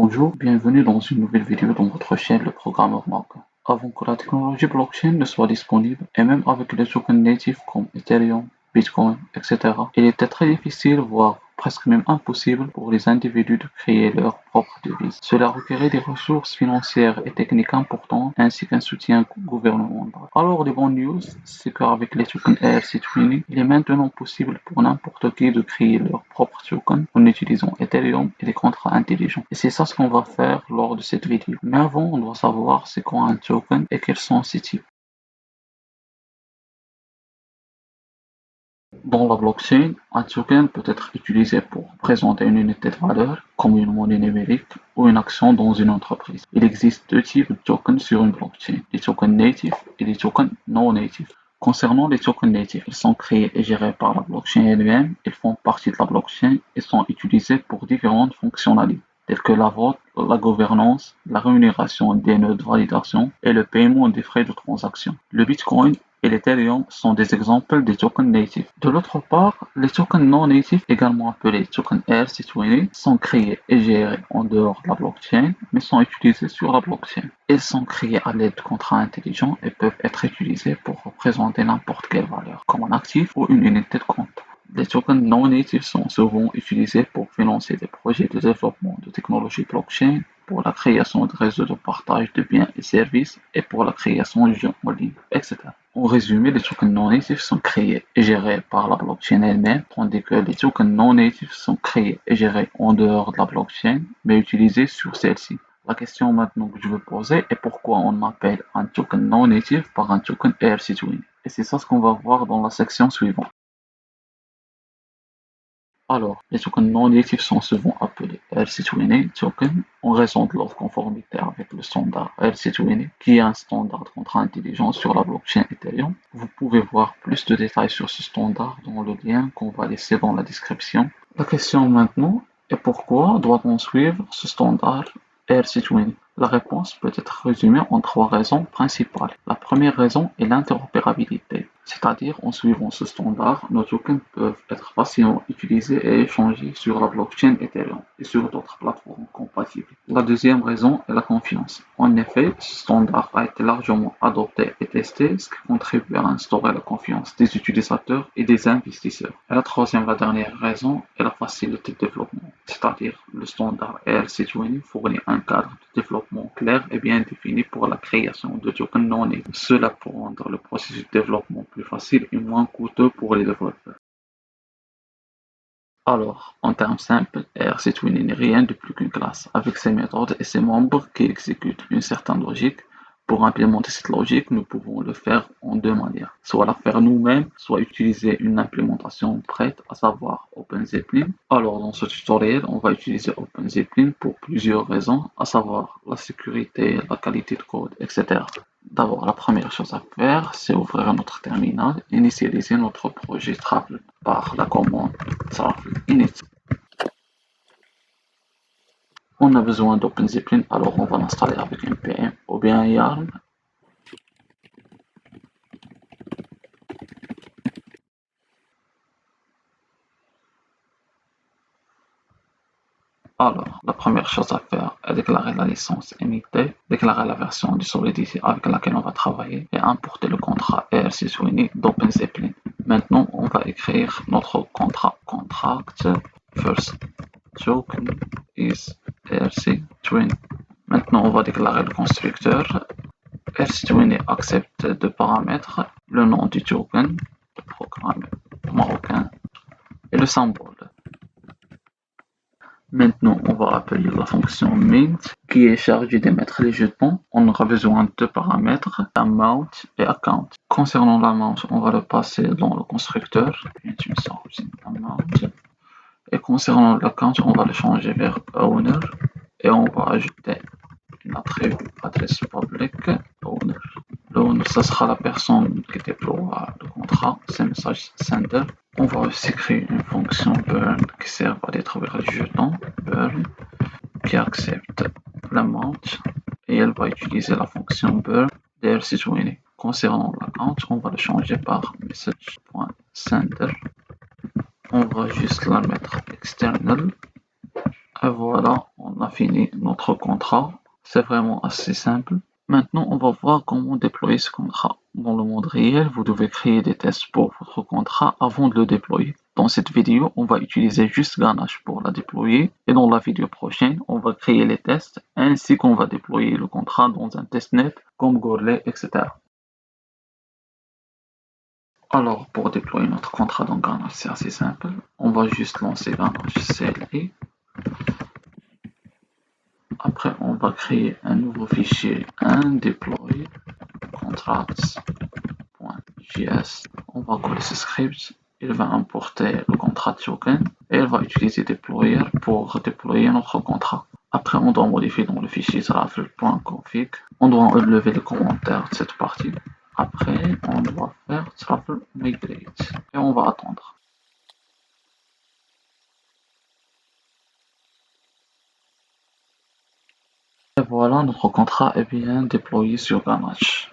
Bonjour, bienvenue dans une nouvelle vidéo dans votre chaîne Le Programmeur Marc. Avant que la technologie blockchain ne soit disponible, et même avec les tokens natifs comme Ethereum, Bitcoin, etc., il était très difficile, voire presque même impossible pour les individus de créer leur propre devise. Cela requérait des ressources financières et techniques importantes ainsi qu'un soutien gouvernemental. Alors les bonnes news, c'est qu'avec les tokens ERC20, il est maintenant possible pour n'importe qui de créer leur propre token en utilisant Ethereum et les contrats intelligents. Et c'est ça ce qu'on va faire lors de cette vidéo. Mais avant, on doit savoir c'est quoi un token et quels sont ses types. Dans la blockchain, un token peut être utilisé pour présenter une unité de valeur, comme une monnaie numérique ou une action dans une entreprise. Il existe deux types de tokens sur une blockchain, les tokens natifs et les tokens non natifs. Concernant les tokens natifs, ils sont créés et gérés par la blockchain elle-même, ils font partie de la blockchain et sont utilisés pour différentes fonctionnalités, telles que la vote, la gouvernance, la rémunération des nœuds de validation et le paiement des frais de transaction. Le Bitcoin et l'Ethereum sont des exemples des tokens natifs. De l'autre part, les tokens non natifs, également appelés tokens ERC20, sont créés et gérés en dehors de la blockchain, mais sont utilisés sur la blockchain. Ils sont créés à l'aide de contrats intelligents et peuvent être utilisés pour représenter n'importe quelle valeur, comme un actif ou une unité de compte. Les tokens non natifs sont souvent utilisés pour financer des projets de développement de technologies blockchain, pour la création de réseaux de partage de biens et services et pour la création de jeux en ligne, etc. En résumé, les tokens non natifs sont créés et gérés par la blockchain elle-même, tandis que les tokens non natifs sont créés et gérés en dehors de la blockchain, mais utilisés sur celle-ci. La question maintenant que je veux poser est pourquoi on appelle un token non natif par un token ERC20. Et c'est ça ce qu'on va voir dans la section suivante. Alors, les tokens non natifs sont souvent appelés ERC20 tokens en raison de leur conformité avec le standard ERC20, qui est un standard de contrat intelligent sur la blockchain Ethereum. Vous pouvez voir plus de détails sur ce standard dans le lien qu'on va laisser dans la description. La question maintenant est pourquoi doit-on suivre ce standard ERC20? La réponse peut être résumée en trois raisons principales. La première raison est l'interopérabilité, c'est-à-dire en suivant ce standard, nos tokens peuvent être facilement utilisés et échangés sur la blockchain Ethereum et sur d'autres plateformes compatibles. La deuxième raison est la confiance. En effet, ce standard a été largement adopté et testé, ce qui contribue à instaurer la confiance des utilisateurs et des investisseurs. Et la dernière raison est la facilité de développement, c'est-à-dire le standard ERC20 fournit un cadre de développement clair et bien défini pour la création de tokens non natifs. Cela pour rendre le processus de développement plus facile et moins coûteux pour les développeurs. Alors, en termes simples, ERC20 n'est rien de plus qu'une classe, avec ses méthodes et ses membres qui exécutent une certaine logique. Pour implémenter cette logique, nous pouvons le faire en deux manières, soit la faire nous-mêmes, soit utiliser une implémentation prête, à savoir OpenZeppelin. Alors dans ce tutoriel, on va utiliser OpenZeppelin pour plusieurs raisons, à savoir la sécurité, la qualité de code, etc. D'abord, la première chose à faire, c'est ouvrir notre terminal, initialiser notre projet Truffle par la commande Truffle init. On a besoin d'OpenZeppelin, alors on va l'installer avec npm ou bien yarn. Alors, la première chose à faire est déclarer la licence émitée, déclarer la version du Solidity avec laquelle on va travailler et importer le contrat ERC20 d'OpenZeppelin. Maintenant, on va écrire notre contrat contract first token is ERC20. Maintenant, on va déclarer le constructeur. ERC20 accepte deux paramètres, le nom du token, le programme marocain, et le symbole. Maintenant, on va appeler la fonction mint qui est chargée d'émettre les jetons. On aura besoin de deux paramètres, amount et account. Concernant l'amount, on va le passer dans le constructeur. Amount. Et concernant l'account, on va le changer vers owner et on va ajouter une adresse publique owner. L'owner, ce sera la personne qui déploie le contrat, c'est message sender. On va aussi créer une fonction burn qui sert à détruire les jetons, burn, qui accepte l'amount et elle va utiliser la fonction burn d'ERC20. Concernant l'account, on va le changer par message.sender. On va juste la mettre external. Et voilà, on a a fini notre contrat. C'est vraiment assez simple. Maintenant, on va voir comment déployer ce contrat. Dans le monde réel, vous devez créer des tests pour votre contrat avant de le déployer. Dans cette vidéo, on va utiliser juste Ganache pour la déployer et dans la vidéo prochaine, on va créer les tests ainsi qu'on va déployer le contrat dans un testnet comme Goerli, etc. Alors, pour déployer notre contrat dans Ganache, c'est assez simple. On va juste lancer Ganache CLI. Après, on va créer un nouveau fichier undeploy contracts.js. On va coller ce script. Il va importer le contrat token et il va utiliser deployer pour déployer notre contrat. Après, on doit modifier dans le fichier travel.config. On doit enlever les commentaires de cette partie. Après, on doit faire travel migrate et on va attendre. Et voilà, notre contrat est bien déployé sur Ganache.